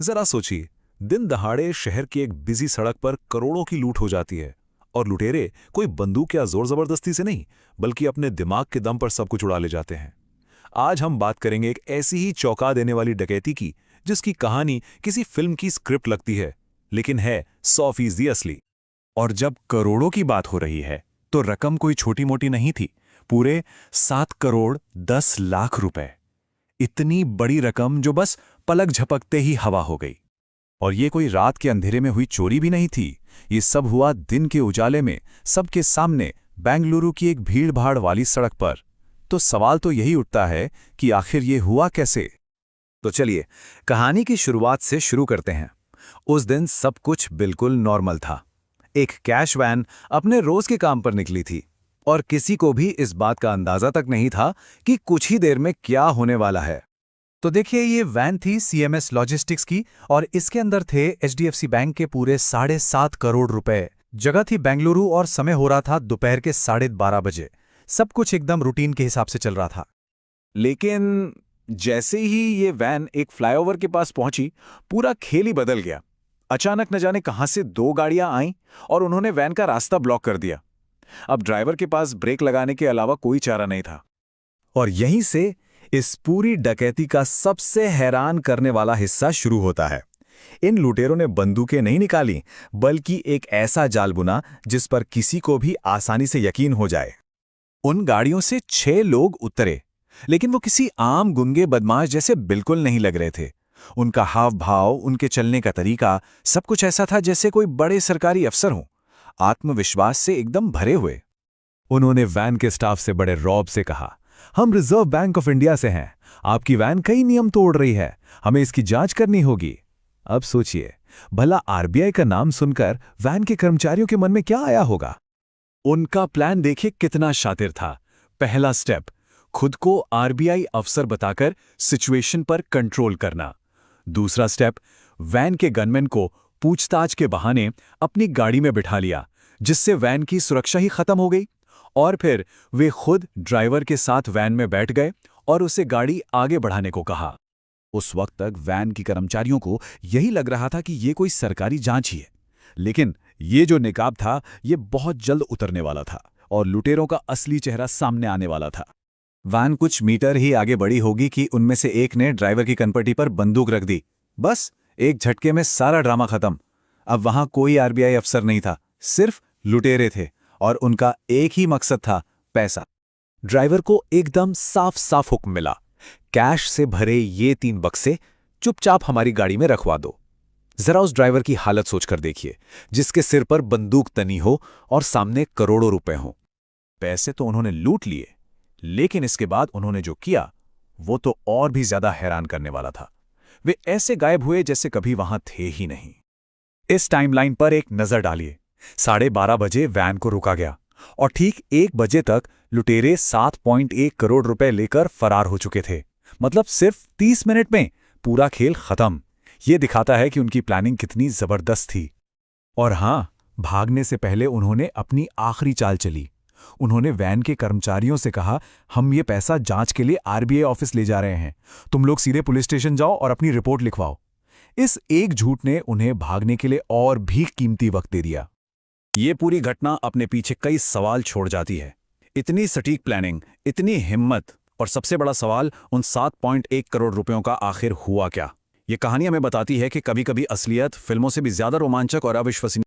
जरा सोचिए, दिन दहाड़े शहर की एक बिजी सड़क पर करोड़ों की लूट हो जाती है और लुटेरे कोई बंदूक या जोर जबरदस्ती से नहीं, बल्कि अपने दिमाग के दम पर सब कुछ उड़ा ले जाते हैं। आज हम बात करेंगे एक ऐसी ही चौंका देने वाली डकैती की, जिसकी कहानी किसी फिल्म की स्क्रिप्ट लगती है, लेकिन है 100% असली। और जब करोड़ों की बात हो रही है तो रकम कोई छोटी मोटी नहीं थी। पूरे 7 करोड़ 10 लाख रुपए। इतनी बड़ी रकम जो बस पलक झपकते ही हवा हो गई। और ये कोई रात के अंधेरे में हुई चोरी भी नहीं थी। ये सब हुआ दिन के उजाले में, सबके सामने, बेंगलुरु की एक भीड़-भाड़ वाली सड़क पर। तो सवाल तो यही उठता है कि आखिर ये हुआ कैसे? तो चलिए कहानी की शुरुआत से शुरू करते हैं। उस दिन सब कुछ बिल्कुल नॉर्मल था। एक कैश वैन अपने रोज के काम पर निकली थी और किसी को भी इस बात का अंदाजा तक नहीं था कि कुछ ही देर में क्या होने वाला है। तो देखिए, ये वैन थी CMS लॉजिस्टिक्स की और इसके अंदर थे HDFC बैंक के पूरे 7.5 करोड़ रुपए। जगह थी बेंगलुरु और समय हो रहा था दोपहर के 12:30 बजे। सब कुछ एकदम रूटीन के हिसाब से चल रहा था। लेकिन जैसे ही ये वैन एक फ्लाईओवर के पास पहुंची, पूरा खेल ही बदल गया। अचानक न जाने कहां से 2 गाड़ियां आईं और उन्होंने वैन का रास्ता ब्लॉक कर दिया। अब ड्राइवर के पास ब्रेक लगाने के अलावा कोई चारा नहीं था। और यहीं से इस पूरी डकैती का सबसे हैरान करने वाला हिस्सा शुरू होता है। इन लुटेरों ने बंदूकें नहीं निकाली, बल्कि एक ऐसा जाल बुना जिस पर किसी को भी आसानी से यकीन हो जाए। उन गाड़ियों से 6 लोग उतरे, लेकिन वो किसी आम गुंगे बदमाश जैसे बिल्कुल नहीं लग रहे थे। उनका हाव भाव, उनके चलने का तरीका, सब कुछ ऐसा था जैसे कोई बड़े सरकारी अफसर हों, आत्मविश्वास से एकदम भरे हुए। उन्होंने वैन के स्टाफ से बड़े रौब से कहा, हम रिजर्व बैंक ऑफ इंडिया से हैं। आपकी वैन कई नियम तोड़ रही है, हमें इसकी जांच करनी होगी। अब सोचिए, भला RBI का नाम सुनकर वैन के कर्मचारियों के मन में क्या आया होगा? उनका प्लान देखिए कितना शातिर था। पहला स्टेप, खुद को RBI अफसर बताकर सिचुएशन पर कंट्रोल करना। दूसरा स्टेप, वैन के गनमैन को पूछताछ के बहाने अपनी गाड़ी में बिठा लिया, जिससे वैन की सुरक्षा ही खत्म हो गई। और फिर वे खुद ड्राइवर के साथ वैन में बैठ गए और उसे गाड़ी आगे बढ़ाने को कहा। उस वक्त तक वैन की कर्मचारियों को यही लग रहा था कि ये कोई सरकारी जांच ही है। लेकिन ये जो निकाब था, ये बहुत जल्द उतरने वाला था और लुटेरों का असली चेहरा सामने आने वाला था। वैन कुछ मीटर ही आगे बढ़ी होगी कि उनमें से एक ने ड्राइवर की कनपटी पर बंदूक रख दी। बस एक झटके में सारा ड्रामा खत्म। अब वहां कोई RBI अफसर नहीं था, सिर्फ लुटेरे थे और उनका एक ही मकसद था, पैसा। ड्राइवर को एकदम साफ साफ हुक्म मिला, कैश से भरे ये 3 बक्से चुपचाप हमारी गाड़ी में रखवा दो। जरा उस ड्राइवर की हालत सोचकर देखिए, जिसके सिर पर बंदूक तनी हो और सामने करोड़ों रुपए हों। पैसे तो उन्होंने लूट लिए, लेकिन इसके बाद उन्होंने जो किया वो तो और भी ज्यादा हैरान करने वाला था। वे ऐसे गायब हुए जैसे कभी वहां थे ही नहीं। इस टाइमलाइन पर एक नजर डालिए। 12:30 बजे वैन को रुका गया और ठीक 1 बजे तक लुटेरे 7.1 करोड़ रुपए लेकर फरार हो चुके थे। मतलब सिर्फ 30 मिनट में पूरा खेल खत्म। यह दिखाता है कि उनकी प्लानिंग कितनी जबरदस्त थी। और हां, भागने से पहले उन्होंने अपनी आखिरी चाल चली। उन्होंने वैन के कर्मचारियों से कहा, हम ये पैसा जांच के लिए RBI ऑफिस ले जा रहे हैं, तुम लोग सीधे पुलिस स्टेशन जाओ और अपनी रिपोर्ट लिखवाओ। इस एक झूठ ने उन्हें भागने के लिए और भी कीमती वक्त दे दिया। ये पूरी घटना अपने पीछे कई सवाल छोड़ जाती है। इतनी सटीक प्लानिंग, इतनी हिम्मत, और सबसे बड़ा सवाल, उन 7.1 करोड़ रुपयों का आखिर हुआ क्या? ये कहानी हमें बताती है कि कभी-कभी असलियत फिल्मों से भी ज्यादा रोमांचक और अविश्वसनीय